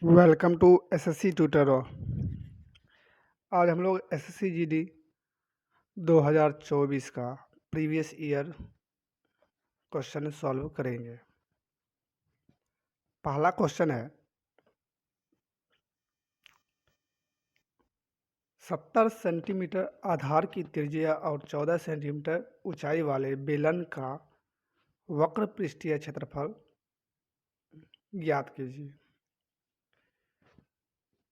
Welcome to SSC tutor. आज हम लोग एसएससी जीडी 2024 का प्रीवियस ईयर क्वेश्चन सॉल्व करेंगे। पहला क्वेश्चन है 70 सेंटीमीटर आधार की त्रिज्या और 14 सेंटीमीटर ऊंचाई वाले बेलन का वक्र पृष्ठीय क्षेत्रफल ज्ञात कीजिए।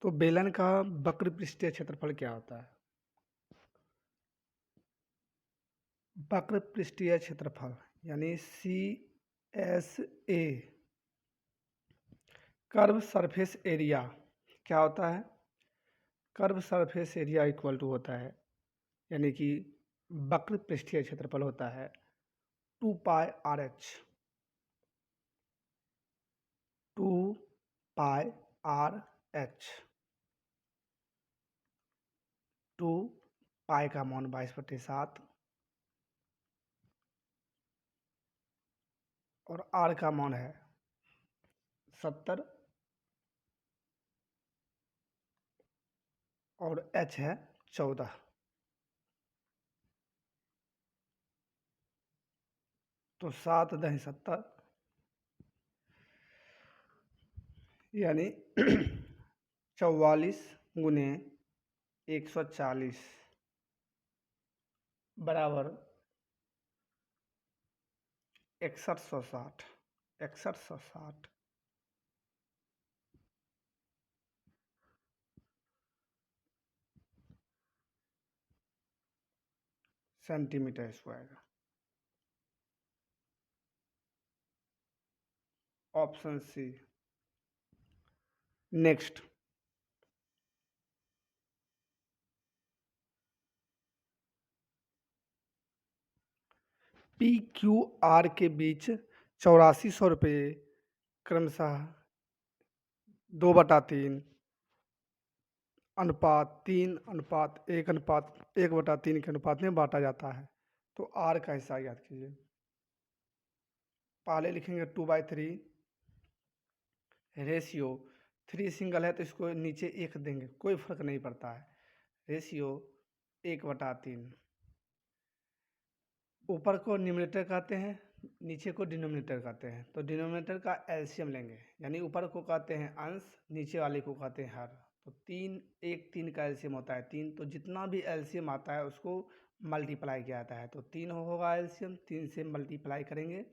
तो बेलन का वक्र पृष्ठीय क्षेत्रफल क्या होता है? वक्र पृष्ठीय क्षेत्रफल यानी CSA कर्व सरफेस एरिया क्या होता है? Curve surface area equal to होता है यानी कि वक्र पृष्ठीय क्षेत्रफल होता है 2πRh। 2πRh 2 पाई का मान 22/7 और r का मान है 70 और h है 14। तो 7 दही 70 यानी 44 गुने 140 बराबर 6160 centimetre square. Option C. Next, PQR के बीच 8400 रुपये क्रमशः 2/3 अनुपात 3 अनुपात 1 अनुपात 1/3 के अनुपात में बांटा जाता है। तो R का हिस्सा याद कीजिए। पहले लिखेंगे 2/3 रेशियो 3 सिंगल है तो इसको नीचे 1 देंगे, कोई फर्क नहीं पड़ता है। रेशियो 1/3। ऊपर को न्यूमरेटर कहते हैं, नीचे को डिनोमिनेटर कहते हैं। तो डिनोमिनेटर का एलसीएम लेंगे यानी ऊपर को कहते हैं अंश, नीचे वाले को कहते हैं हर। तो 3 का एलसीएम होता है 3। तो जितना भी एलसीएम आता है उसको मल्टीप्लाई किया जाता है। तो 3 होगा एलसीएम, 3 से मल्टीप्लाई करेंगे,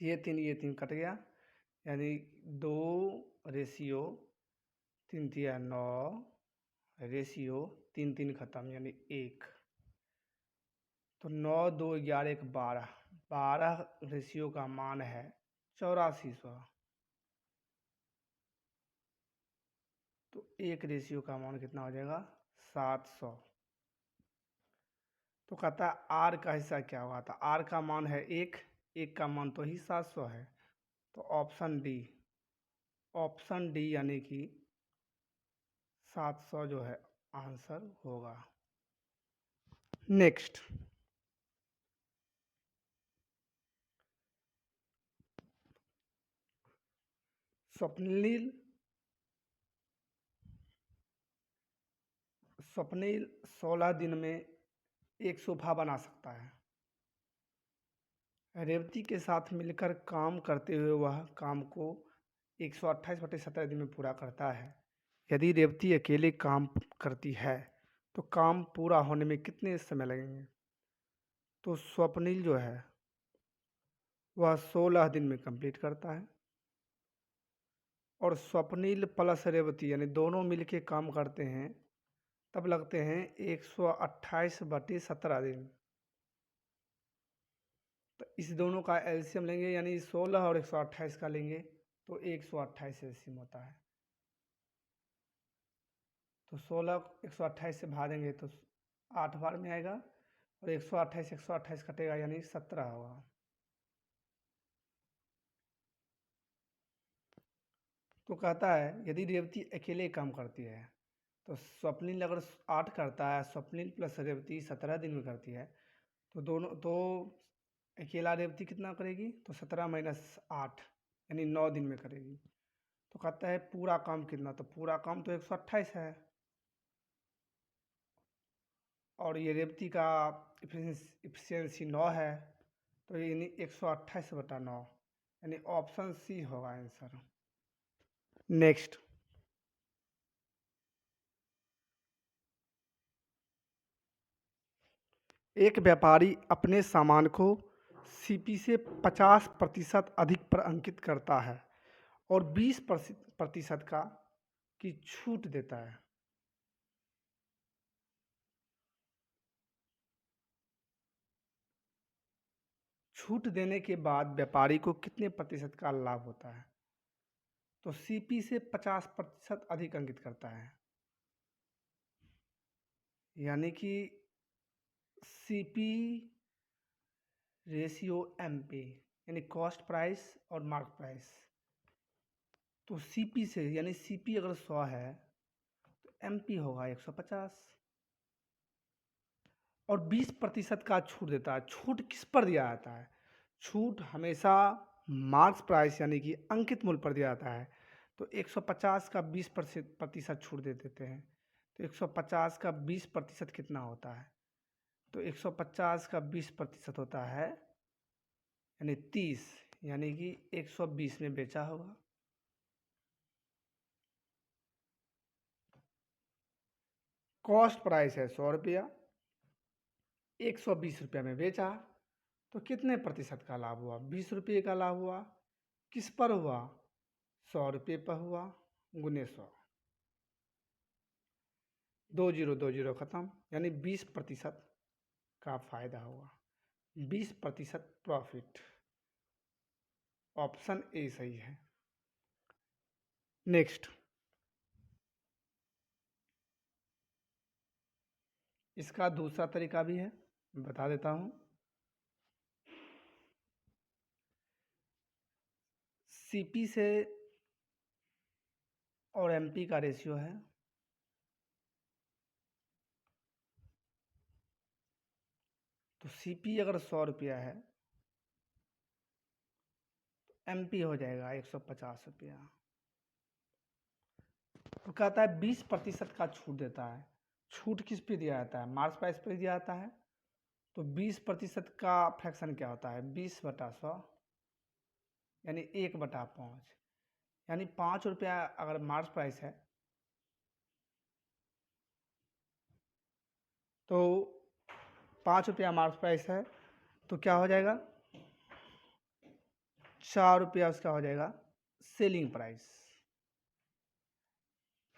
ये 3 कट गया यानी 2 रेशियो 3×3 = 9 रेशियो 3 खत्म यानी 1। तो 9 2 11 1 12 12 रेशियो का मान है 8400। तो 1 रेशियो का मान कितना हो जाएगा 700। तो कहता है आर का हिस्सा क्या होगा? तो आर का मान है 1 का मान तो ही 700 है। तो ऑप्शन डी यानी कि 700 जो है आंसर होगा। नेक्स्ट, स्वप्निल 16 दिन में एक सोफा बना सकता है। रेवती के साथ मिलकर काम करते हुए वह काम को 128/17 दिन में पूरा करता है। यदि रेवती अकेले काम करती है तो काम पूरा होने में कितने समय लगेंगे? तो स्वप्निल जो है वह 16 दिन में कंप्लीट करता है और स्वप्निल प्लस रेवती यानी दोनों मिलके काम करते हैं तब लगते हैं 128/17 दिन। तो इस दोनों का एलसीएम लेंगे यानी 16 और 128 का लेंगे तो 128 एलसीएम होता है। तो 16 128 से भागेंगे तो 8 बार में आएगा और 128 कटेगा यानी 17 होगा। तो कहता है यदि रेवती अकेले काम करती है तो स्वप्निल अगर 8 करता है, स्वप्निल प्लस रेवती 17 दिन में करती है तो दोनों तो अकेला रेवती कितना करेगी? तो 17 - 8 यानी 9 दिन में करेगी। तो कहता है पूरा काम कितना, तो पूरा काम तो 128 है, और ये रेवती का इफिशियंसी 9 है, तो यानी 128/9, यानी ऑप्शन सी होगा आंसर। नेक्स्ट, एक व्यापारी अपने सामान को सीपी से 50% अधिक पर अंकित करता है और 20% का की छूट देता है। छूट देने के बाद व्यापारी को कितने प्रतिशत का लाभ होता है? तो सीपी से 50% अधिक अंकित करता है, यानी कि सीपी रेशियो एमपी, यानी कॉस्ट प्राइस और मार्क प्राइस। तो सीपी से, यानी सीपी अगर 100 है तो एमपी होगा 150, और 20% का छूट देता है। छूट किस पर दिया जाता है? छूट हमेशा मार्क्स प्राइस यानी कि अंकित मूल्य पर दिया जाता है। तो 150 का 20% छूट दे देते हैं, तो 150 का 20% कितना होता है? तो 150 का 20% होता है यानी 30, यानी कि 120 में बेचा होगा। कॉस्ट प्राइस है 100 रुपया, 120 रुपया में बेचा, तो कितने प्रतिशत का लाभ हुआ? 20 रुपये का लाभ हुआ। किस पर हुआ? 100 रुपये पर हुआ, गुने 100, 20 खत्म, यानी 20% का फायदा हुआ, 20% प्रॉफिट। ऑप्शन ए सही है। नेक्स्ट, इसका दूसरा तरीका भी है, बता देता हूँ। सीपी से और एमपी का रेशियो है, तो सीपी अगर 100 रुपया है तो एमपी हो जाएगा 150 रुपया। तो कहता है 20% का छूट देता है। छूट किस पे दिया जाता है? मार्क्स प्राइस पे दिया जाता है। तो 20% का फ्रैक्शन क्या होता है? 20/100, यानी 1/5, यानी 5 रुपया अगर मार्क्स प्राइस है तो 5 रुपया मार्क्स प्राइस है, तो क्या हो जाएगा? 4 रुपया उसका हो जाएगा सेलिंग प्राइस।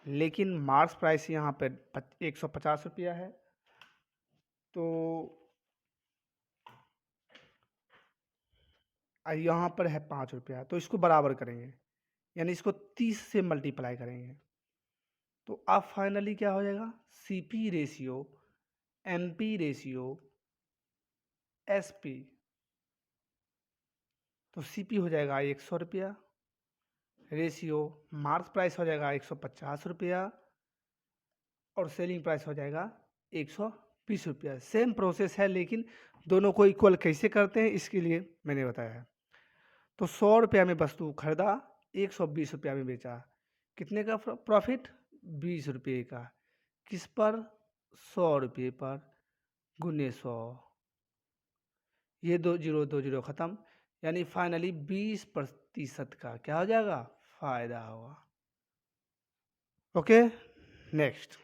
लेकिन मार्क्स प्राइस यहाँ पे 150 रुपया है, तो यहाँ पर है 5 रुपया, तो इसको बराबर करेंगे, यानी इसको 30 से मल्टीप्लाई करेंगे, तो अब फाइनली क्या हो जाएगा? CP ratio MP ratio SP, तो सीपी हो जाएगा 100 रुपया, रेशियो मार्क्स प्राइस हो जाएगा 150 रुपया, और सेलिंग प्राइस हो जाएगा 120 रुपया। सेम प्रोसेस है, लेकिन दोनों को इक्वल कैसे करते हैं इसके लिए मैंने बताया है। तो 100 रुपया में वस्तु खरीदा, 120 रुपया में बेचा, कितने का प्रॉफिट? 20 रुपये का। किस पर? 100 रुपये पर, गुने 100, ये 20 खत्म, यानी फाइनली 20% का क्या हो जाएगा? फायदा होगा। ओके, नेक्स्ट,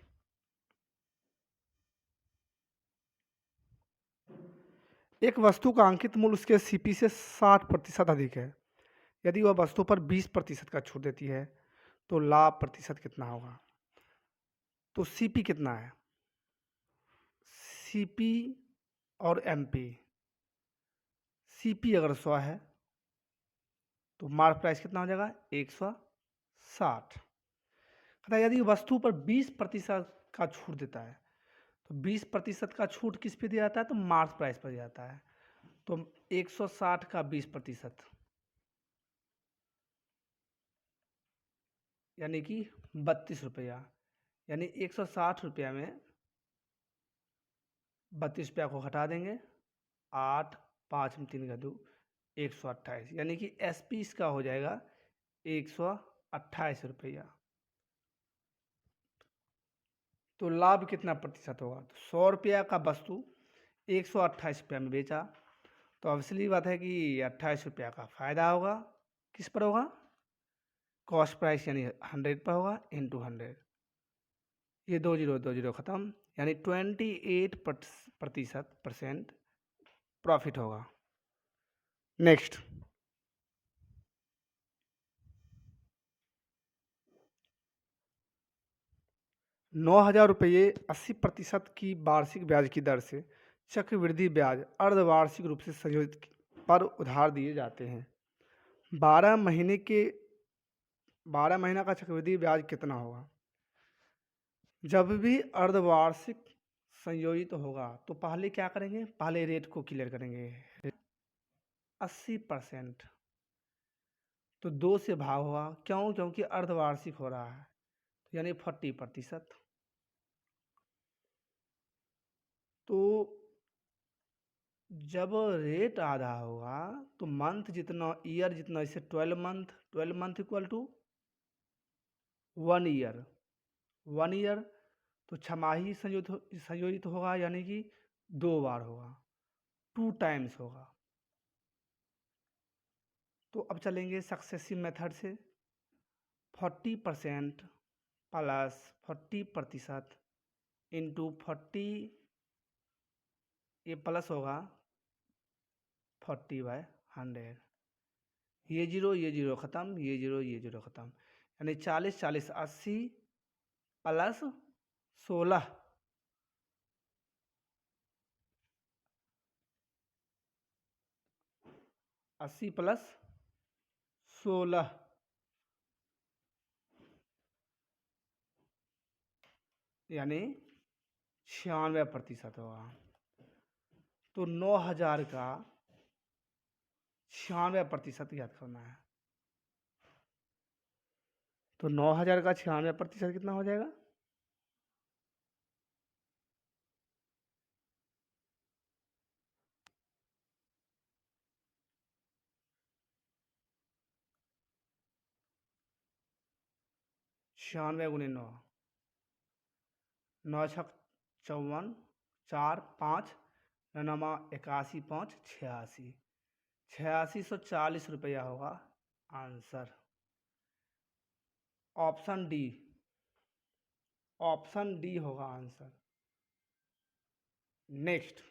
एक वस्तु का अंकित मूल्य उसके सीपी से 60% अधिक है। यदि वह वस्तु पर 20% का छूट देती है तो लाभ प्रतिशत कितना होगा? तो सीपी कितना है? सीपी और एमपी, सीपी अगर 100 है तो मार्क प्राइस कितना हो जाएगा? 160। कहता है यदि वस्तु पर 20% का छूट देता है, तो 20% का छूट किस पे दिया जाता है? तो मार्क प्राइस पर दिया जाता है। तो 160 का 20%, यानी कि 32 रुपया, यानी 160 रुपया में 32 रुपया को हटा देंगे, 8, 5 में 3 का 2, 128, यानी कि एसपी इसका हो जाएगा 128। ₹28। तो लाभ कितना प्रतिशत होगा? तो ₹100 का वस्तु ₹128 में बेचा, तो ऑब्वियसली बात है कि ₹28 का फ़ायदा होगा। किस पर होगा? कॉस्ट प्राइस यानी 100 पर होगा इंटू 100। ये 2 जीरो ख़त्म, यानी 28% प्रॉफिट होगा। नेक्स्ट, 9,000 रुपये 80% की वार्षिक ब्याज की दर से चक्रवृद्धि ब्याज अर्धवार्षिक रूप से संयोजित पर उधार दिए जाते हैं। 12 महीना का चक्रवृद्धि ब्याज कितना होगा? जब भी अर्धवार्षिक संयोजित होगा तो पहले क्या करेंगे? पहले रेट को क्लियर करेंगे। 80% तो 2 से भाग होगा। क्यों? क्योंकि अर्धवार्षिक हो रहा है, यानी 40%। तो जब रेट आधा होगा तो मंथ जितना, ईयर जितना, इसे 12 month equal to 1 year. 1 year तो छमाही संयोजित होगा, यानी कि 2 बार होगा, 2 टाइम्स होगा। तो अब चलेंगे सक्सेसिव मेथड से। 40% प्लस 40% इंटू 40, ये प्लस होगा 40/100। ये जीरो ख़त्म, ये जीरो ख़त्म, यानी 40 40 80 प्लस 16, 80 प्लस 16, यानी 96% होगा। तो 9,000 का 96% याद करना है। तो 9,000 का 96% कितना हो जाएगा? छियानवे गुने 9, 9 छक 54, 4 5, नमा 81 5 86, 8640 होगा answer. Option D, option D होगा आंसर। नेक्स्ट,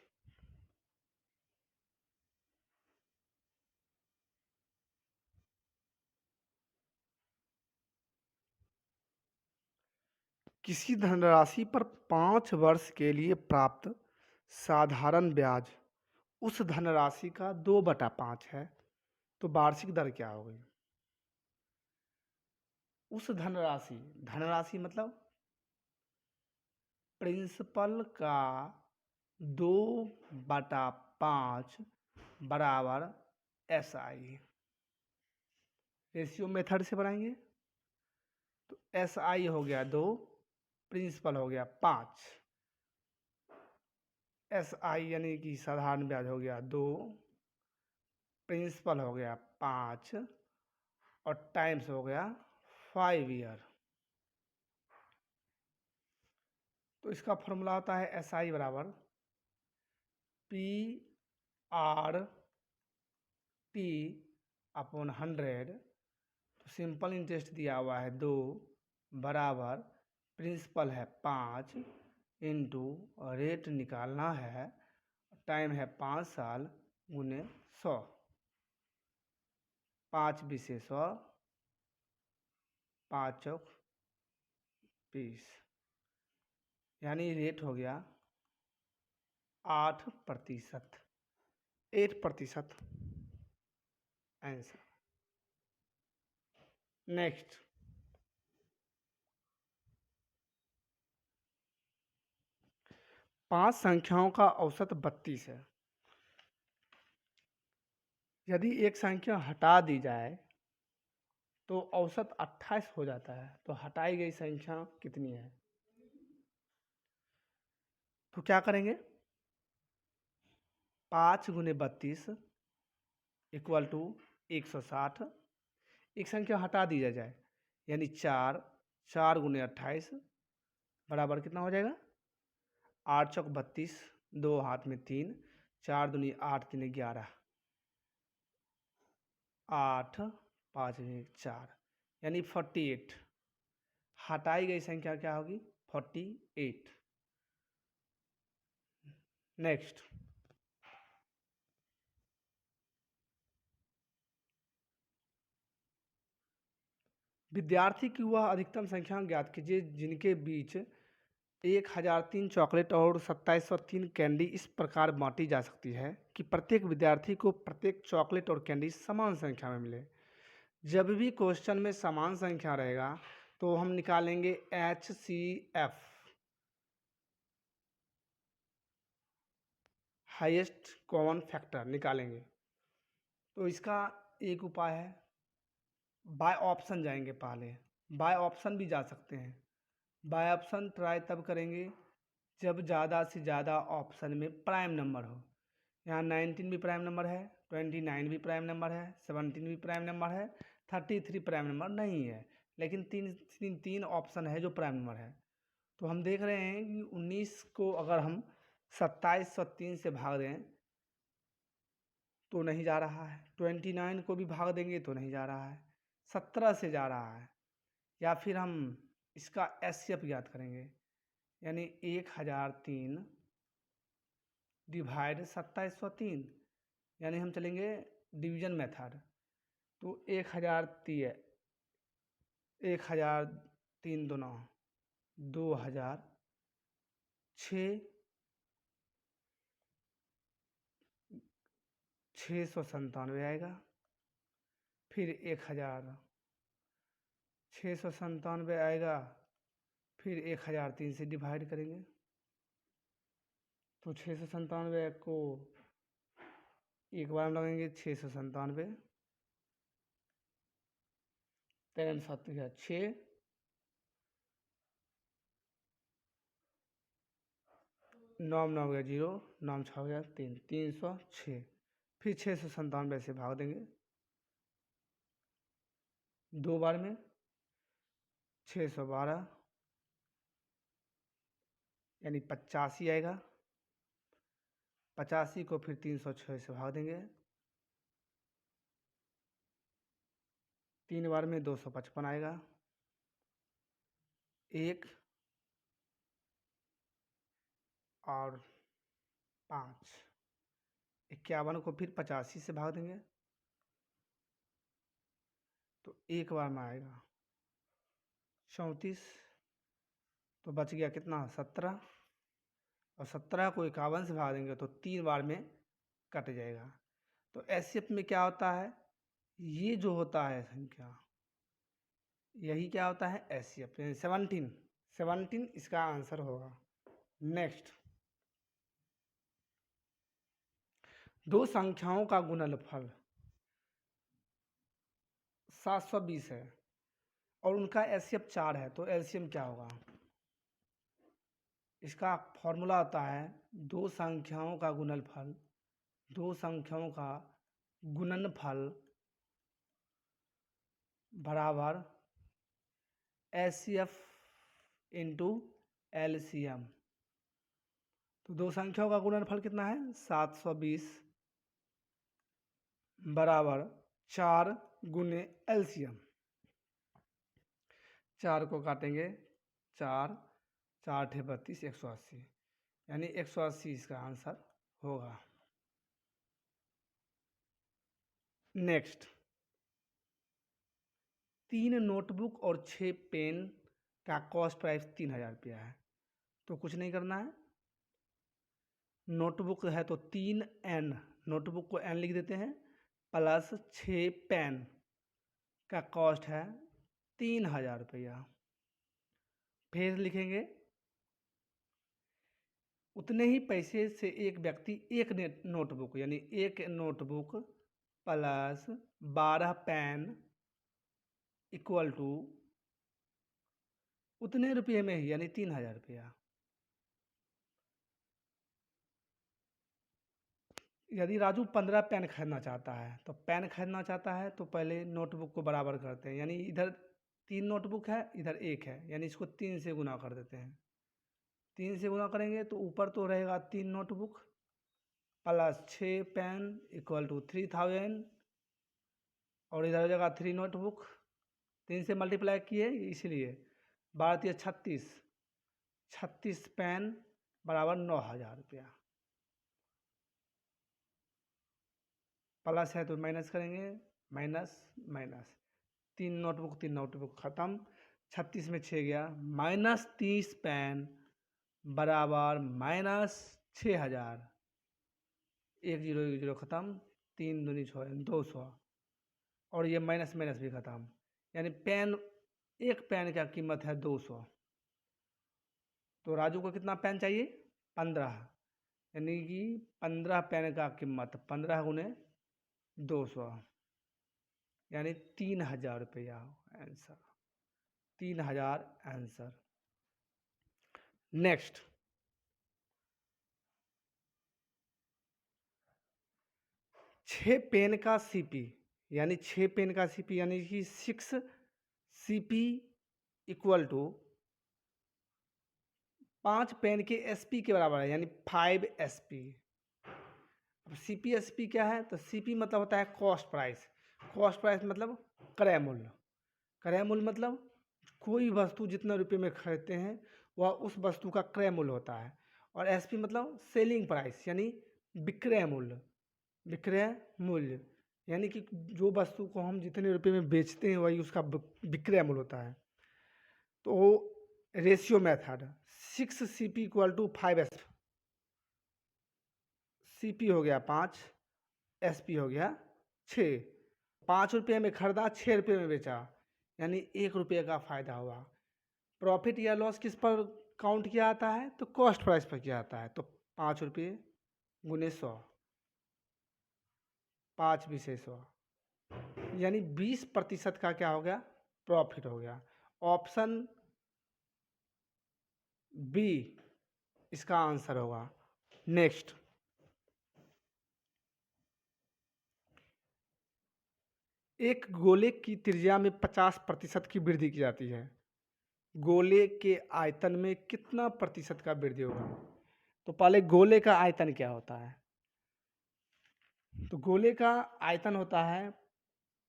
किसी धनराशि पर 5 वर्ष के लिए प्राप्त साधारण ब्याज उस धनराशि का 2/5 है, तो वार्षिक दर क्या होगी? उस धनराशि, धनराशि मतलब प्रिंसिपल का 2/5 बराबर SI। रेशियो मेथड से बनाएंगे तो SI हो गया 2, प्रिंसिपल हो गया 5। SI यानी कि साधारण ब्याज हो गया 2, प्रिंसिपल हो गया 5 और टाइम्स हो गया 5 ईयर। तो इसका फॉर्मूला होता है SI बराबर PRT/100। तो सिंपल इंटरेस्ट दिया हुआ है 2 बराबर प्रिंसिपल है 5 इंटू रेट निकालना है, टाइम है 5 साल गुने 100, 5 बीसे 100, 5 चौक 20, यानी रेट हो गया 8%। 8% आंसर। नेक्स्ट, 5 संख्याओं का औसत 32 है। यदि एक संख्या हटा दी जाए तो औसत 28 हो जाता है, तो हटाई गई संख्या कितनी है? तो क्या करेंगे? 5 गुने 32 इक्वल टू 160। एक संख्या हटा दी जाए, यानी 4, 4 गुने 28 बराबर कितना हो जाएगा? 8 चौक 32, 2 हाथ में 3, 4 दूनी 8, 3 11, 8 5 4 यानी 48। हटाई गई संख्या क्या होगी? 48। नेक्स्ट, विद्यार्थी की वह अधिकतम संख्या ज्ञात कीजिए जिनके बीच 1003 चॉकलेट और 2703 कैंडी इस प्रकार बांटी जा सकती है कि प्रत्येक विद्यार्थी को प्रत्येक चॉकलेट और कैंडी समान संख्या में मिले। जब भी क्वेश्चन में समान संख्या रहेगा तो हम निकालेंगे HCF, हाईएस्ट कॉमन फैक्टर निकालेंगे। तो इसका एक उपाय है, बाय ऑप्शन जाएंगे पहले। बाय ऑप्शन भी जा सकते हैं। बाय ऑप्शन ट्राई तब करेंगे जब ज़्यादा से ज़्यादा ऑप्शन में प्राइम नंबर हो। यहाँ 19 भी प्राइम नंबर है, 29 भी प्राइम नंबर है, 17 भी प्राइम नंबर है, 33 प्राइम नंबर नहीं है, लेकिन तीन ऑप्शन है जो प्राइम नंबर है। तो हम देख रहे हैं कि 19 को अगर हम 2703 से भाग दें तो नहीं जा रहा है, 29 को भी भाग देंगे तो नहीं जा रहा है, 17 से जा रहा है। या फिर हम इसका HCF ज्ञात करेंगे, यानी 1003 डिवाइड 2703, यानी हम चलेंगे डिवीजन मेथड। तो 1003 दूना 2000, 697 आएगा। फिर 1697 आएगा। फिर 1003 से डिवाइड करेंगे तो 697 को एक बार में लगेंगे 697, 3 7 6, 9 9 0, 9 6 3, 306। फिर 697 से भाग देंगे 2 बार में, 612 यानी 85 आएगा। 85 को फिर 306 से भाग देंगे 3 बार में, 255 आएगा। 1 और 5, 51 को फिर 85 से भाग देंगे तो एक बार में आएगा 34। तो बच गया कितना? 17। और 17 को 51 से भाग देंगे तो 3 बार में कट जाएगा। तो HCF में क्या होता है? ये जो होता है संख्या, यही क्या होता है? HCF, यानी 17 इसका आंसर होगा। नेक्स्ट, दो संख्याओं का गुणनफल 720 है और उनका HCF 4 है, तो LCM क्या होगा? इसका फॉर्मूला होता है दो संख्याओं का गुणनफल बराबर HCF इंटू LCM। तो दो संख्याओं का गुणनफल कितना है? 720 बराबर 4 गुने LCM। 4 को काटेंगे 4, 4 × 32, 180, यानी 180 इसका आंसर होगा। नेक्स्ट, 3 नोटबुक और 6 पेन का कॉस्ट प्राइस 3000 रुपया है। तो कुछ नहीं करना है, नोटबुक है तो 3N, नोटबुक को N लिख देते हैं, प्लस 6 पेन का कॉस्ट है 3000 रुपया। फिर लिखेंगे उतने ही पैसे से एक व्यक्ति एक नोटबुक, यानी एक notebook plus 12 pen equal to उतने रुपये में ही, यानी 3000 रुपया। यदि राजू 15 पेन खरीदना चाहता है तो पेन खरीदना चाहता है तो पहले नोटबुक को बराबर करते हैं, यानी इधर 3 नोटबुक है, इधर 1 है, यानी इसको 3 से गुना कर देते हैं। 3 से गुना करेंगे तो ऊपर तो रहेगा 3 notebook plus 6 pen equal to 3000, और इधर हो जाएगा 3 नोटबुक, 3 से मल्टीप्लाई किए इसलिए 12 36, 36 पेन बराबर 9000 रुपया। प्लस है तो माइनस करेंगे, माइनस माइनस, 3 नोटबुक खत्म, 36 में 6 गया, -30 पेन बराबर -6000, 1 0 1 0 खत्म, 3 दूनी 6 200, और ये माइनस माइनस भी खत्म, यानी पेन, एक पेन का कीमत है 200। तो राजू को कितना पेन चाहिए? 15, यानी कि 15 पेन का कीमत 15 गुने 200, यानी 3000 रुपया आंसर, 3000 आंसर। नेक्स्ट, 6 पेन का सीपी, यानी 6 पेन का सीपी यानी कि 6 सीपी इक्वल टू 5 पेन के एसपी के बराबर है, यानी 5 एसपी। अब सीपी एसपी क्या है? तो सीपी मतलब होता है कॉस्ट प्राइस, कॉस्ट प्राइस मतलब क्रय मूल्य, क्रय मूल्य मतलब कोई वस्तु जितने रुपए में खरीदते हैं वह उस वस्तु का क्रय मूल्य होता है, और एसपी मतलब सेलिंग प्राइस, यानी विक्रय मूल्य, विक्रय मूल्य, यानी कि जो वस्तु को हम जितने रुपए में बेचते हैं वही उसका विक्रय मूल्य होता है। तो ratio method, 6 C P equal to 5 S, C P हो गया 5, एस पी हो गया 6, 5 रुपये में खरीदा, 6 रुपये में बेचा, यानी 1 रुपये का फ़ायदा हुआ। प्रॉफिट या लॉस किस पर काउंट किया जाता है? तो कॉस्ट प्राइस पर किया जाता है। तो 5 रुपये गुने 100, 5 बीसे 100, यानी 20% का क्या हो गया? प्रॉफिट हो गया। ऑप्शन बी इसका आंसर होगा। नेक्स्ट, एक गोले की त्रिज्या में 50% की वृद्धि की जाती है, गोले के आयतन में कितना प्रतिशत का वृद्धि होगा? तो पहले गोले का आयतन क्या होता है? तो गोले का आयतन होता है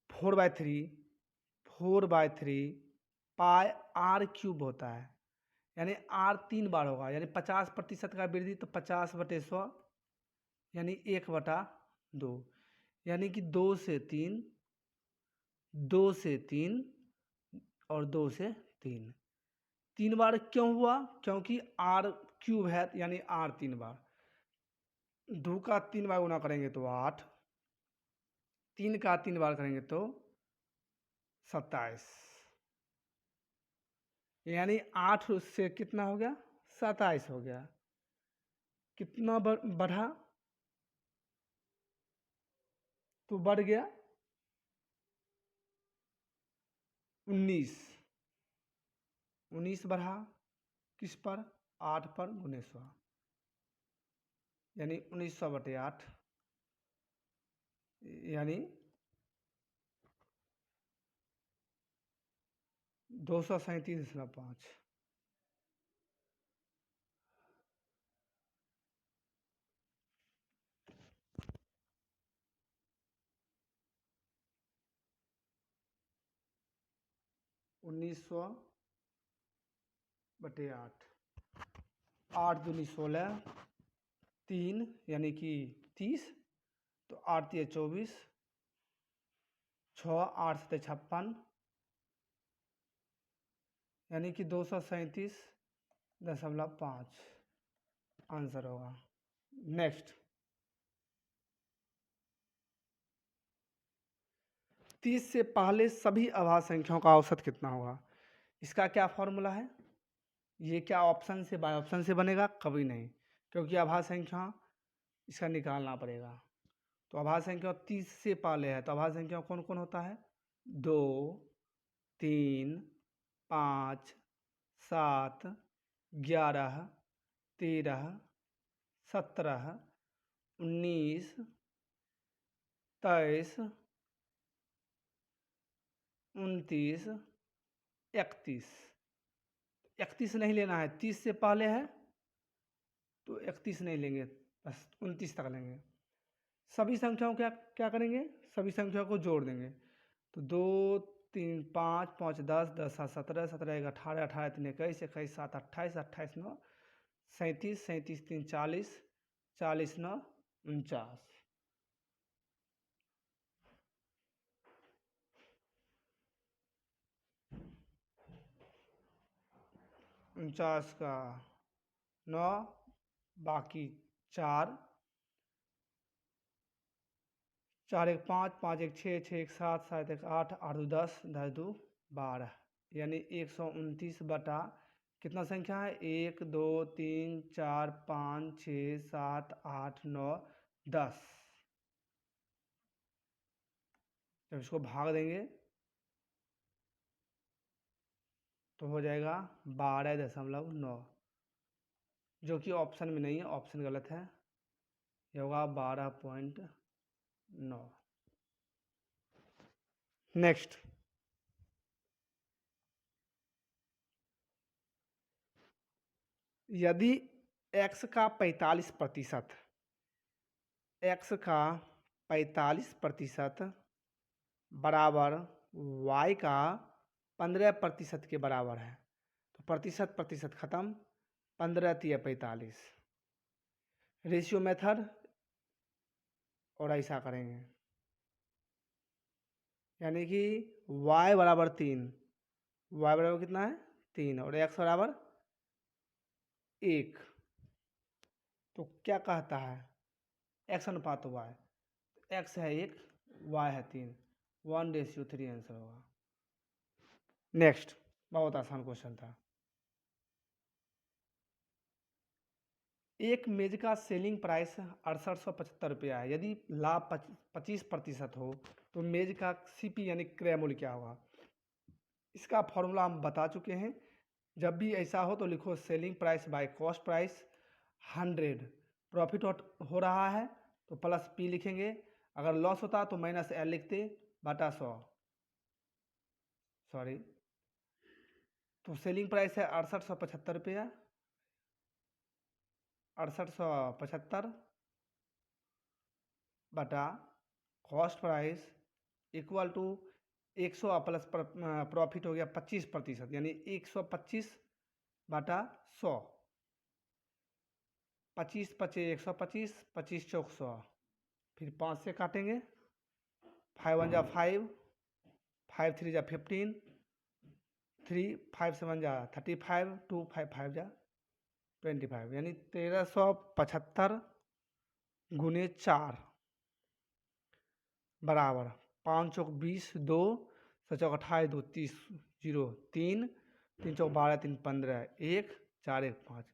4/3, 4/3 पाई आर क्यूब होता है, यानी आर 3 बार होगा, यानी 50% का वृद्धि, तो 50/100, यानी 1/2, यानी कि 2 से 3, 2 से 3 और 2 से 3, 3 बार क्यों हुआ? क्योंकि आर क्यूब है, यानी आर 3 बार, 2 का 3 बार गुना करेंगे तो 8, 3 का 3 बार करेंगे तो 27, यानी 8 से कितना हो गया? 27 हो गया। कितना बढ़ा? तो बढ़ गया 19, 19 बढ़ा किस पर? 8 पर गुने 100, यानी 1900/8, यानी 237.5। 1900/8, 8 दूनी 16, 3 यानी कि 30, तो 8 3 24, 6 8 7 56, यानी कि 237.5 आंसर होगा। नेक्स्ट, 30 से पहले सभी अभाज्य संख्याओं का औसत कितना होगा? इसका क्या फॉर्मूला है? ये क्या ऑप्शन से बाय ऑप्शन से बनेगा? कभी नहीं, क्योंकि अभाज्य संख्या इसका निकालना पड़ेगा। तो अभाज्य संख्या 30 से पहले है, तो अभाज्य संख्या कौन कौन होता है? 2 3 5 7 11 13 17 19 23 29 31। 31 नहीं लेना है, 30 से पहले है तो 31 नहीं लेंगे, बस 29 तक लेंगे। सभी संख्याओं क्या क्या करेंगे, सभी संख्याओं को जोड़ देंगे। तो 2 3 5 5 10 10 7 17 17 1 18 18 3 21 21 7 28 28 9 37 37 3 40 40 9 49। 49 का 9, बाकी 4, 4 1 5 5 1 6 6 1 7 7 1 8 8 2 10 10 2 12, यानी 129 बटा कितना संख्या है, 1 2 3 4 5 6 7 8 9 10। जब इसको भाग देंगे तो हो जाएगा 12.9, जो कि ऑप्शन में नहीं है, ऑप्शन गलत है, ये होगा 12.9। नेक्स्ट, यदि x का 45%, x का 45% बराबर y का 15% के बराबर है, तो प्रतिशत प्रतिशत खत्म, 15 तिया 45, रेशियो मेथड और ऐसा करेंगे, यानी कि y बराबर 3, y बराबर कितना है 3 और x बराबर 1, तो क्या कहता है x अनुपात y, x है 1 y है 3, 1:3 आंसर होगा। नेक्स्ट, बहुत आसान क्वेश्चन था। एक मेज का सेलिंग प्राइस 6875 रुपया है, यदि लाभ 25% हो तो मेज का सीपी यानी क्रय मूल्य क्या होगा। इसका फॉर्मूला हम बता चुके हैं, जब भी ऐसा हो तो लिखो selling price by cost price 100, profit हो रहा है तो प्लस पी लिखेंगे, अगर लॉस होता तो माइनस एल लिखते बटा 100, सॉरी, तो सेलिंग प्राइस है 6875 रुपया, 6875 बटा cost price equal to 100 plus profit हो गया 25%, यानी 125 बटा 100, 25 पचे 125, 25 चौक 100, फिर 5 से काटेंगे, 5 1 जा 5, 5 3 जा 15, 3 5 7 जा 35, 2 5 5 जा 25, यानी 1375 गुने 4 बराबर 5 चौक 20, 2 7 चौक 28, 2 30, 0 3 3 चौक 12, 3 15, 1 4 1 5,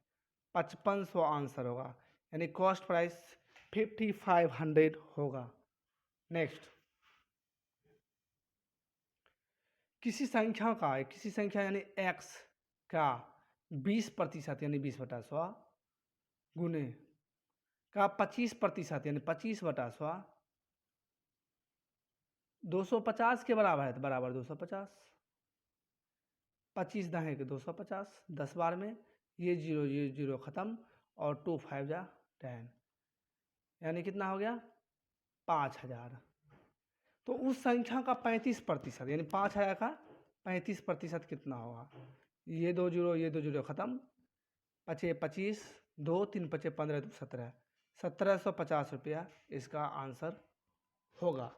5500 आंसर होगा, यानी कॉस्ट प्राइस 5500 होगा। नेक्स्ट, किसी संख्या यानी x का 20% यानी 20/100 गुने का 25% यानी 25/100 250 के बराबर है तो बराबर 250, 25 दहें के 250, 10 बार में ये जीरो ख़त्म और 2 5 जा 10, यानी कितना हो गया 5000। तो उस संख्या का 35% यानी 5000 का 35% कितना होगा, ये 2 जीरो ख़त्म, 5 25, 2 3 5 15 2 17, 1750 रुपया इसका आंसर होगा।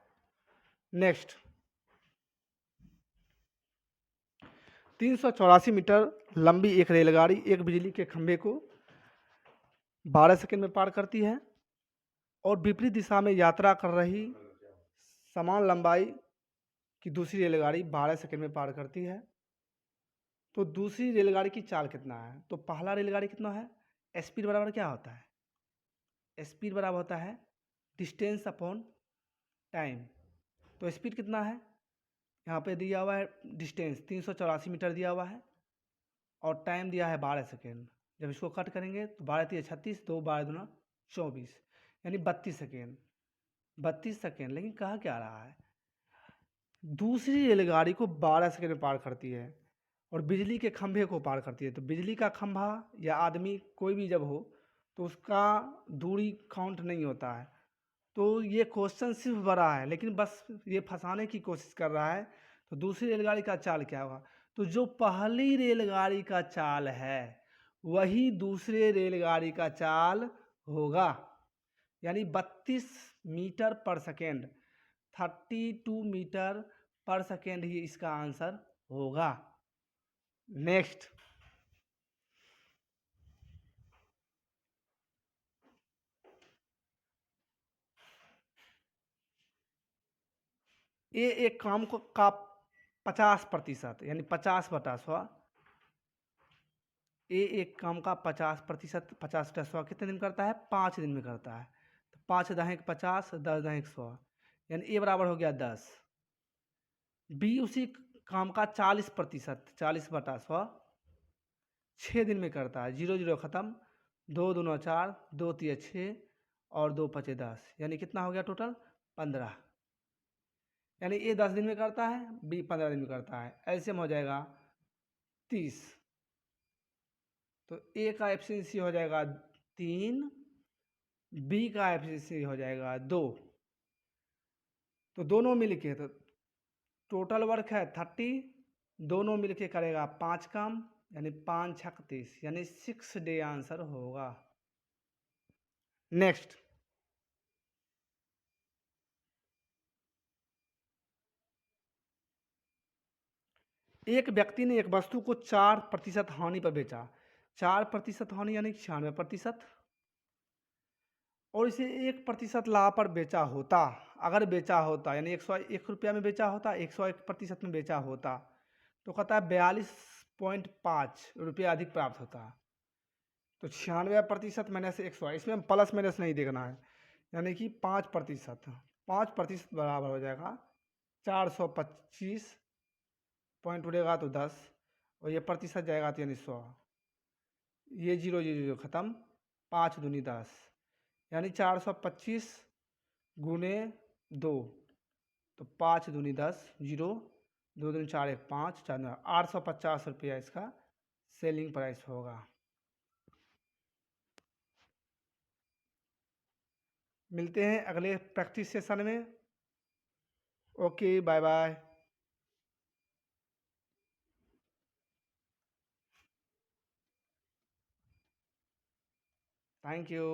नेक्स्ट, 384 मीटर लंबी एक रेलगाड़ी एक बिजली के खंभे को 12 सेकंड में पार करती है और विपरीत दिशा में यात्रा कर रही समान लंबाई की दूसरी रेलगाड़ी 12 सेकंड में पार करती है, तो दूसरी रेलगाड़ी की चाल कितना है। तो पहला रेलगाड़ी कितना है, स्पीड बराबर क्या होता है, स्पीड बराबर होता है डिस्टेंस अपॉन टाइम, तो स्पीड कितना है, यहाँ पे दिया हुआ है डिस्टेंस 384 मीटर दिया हुआ है और टाइम दिया है 12 सेकेंड, जब इसको कट करेंगे तो 12 3 36, 2 12 दूना 24, यानी 32 सेकेंड, 32 सेकेंड। लेकिन कहा क्या रहा है, दूसरी रेलगाड़ी को 12 सेकेंड में पार करती है और बिजली के खंभे को पार करती है। तो बिजली का खंभा या आदमी कोई भी जब हो तो उसका दूरी काउंट नहीं होता है। तो ये क्वेश्चन सिर्फ बड़ा है, लेकिन बस ये फंसाने की कोशिश कर रहा है। तो दूसरी रेलगाड़ी का चाल क्या होगा? तो जो पहली रेलगाड़ी का चाल है वही दूसरे रेलगाड़ी का चाल होगा, यानी 32 मीटर पर सेकेंड, 32 मीटर पर सेकेंड ही इसका आंसर होगा। नेक्स्ट, ये एक काम को का 50% यानी 50/100, ये एक काम का 50%, 50/100 कितने दिन करता है? 5 दिन में करता है। तो 5×50, 10×100, यानी ए बराबर हो गया 10। बी उसी काम का 40%, 40/100, 6 दिन में करता है। 0 0 खत्म, 2 दूना 4, 2 तिया 6 और 2 पचे 10, यानी कितना हो गया टोटल? 15। यानी ए 10 दिन में करता है, बी 15 दिन में करता है। ऐसे में हो जाएगा 30। तो ए का एफिशिएंसी हो जाएगा 3, बी का एफिशिएंसी हो जाएगा 2। तो दोनों मिलके तो टोटल वर्क है 30, दोनों मिलके करेगा 5 काम, यानी 5 छक 30, यानी 6 डे आंसर होगा। नेक्स्ट, एक व्यक्ति ने एक वस्तु को 4% हानि पर बेचा। 4% हानि यानी 96%, और इसे 1% लाभ पर बेचा होता। अगर बेचा होता यानी 101 रुपया में बेचा होता, 101% में बेचा होता, तो कहता है 42.5 रुपया अधिक प्राप्त होता। तो 96% माइनस 100, इसमें प्लस माइनस नहीं देखना है, यानी कि 5%, 5% बराबर हो जाएगा 425 पॉइंट उड़ेगा तो 10, और ये प्रतिशत जाएगा तो यानी 100, ये 0 0 0 खत्म, 5 दूनी 10, यानी 425 गुने 2, तो 5 दूनी 10, 0, 2 दूनी 4, 1 5, 4 850 रुपया इसका सेलिंग प्राइस होगा। मिलते हैं अगले प्रैक्टिस सेशन में। Okay, bye bye. Thank you.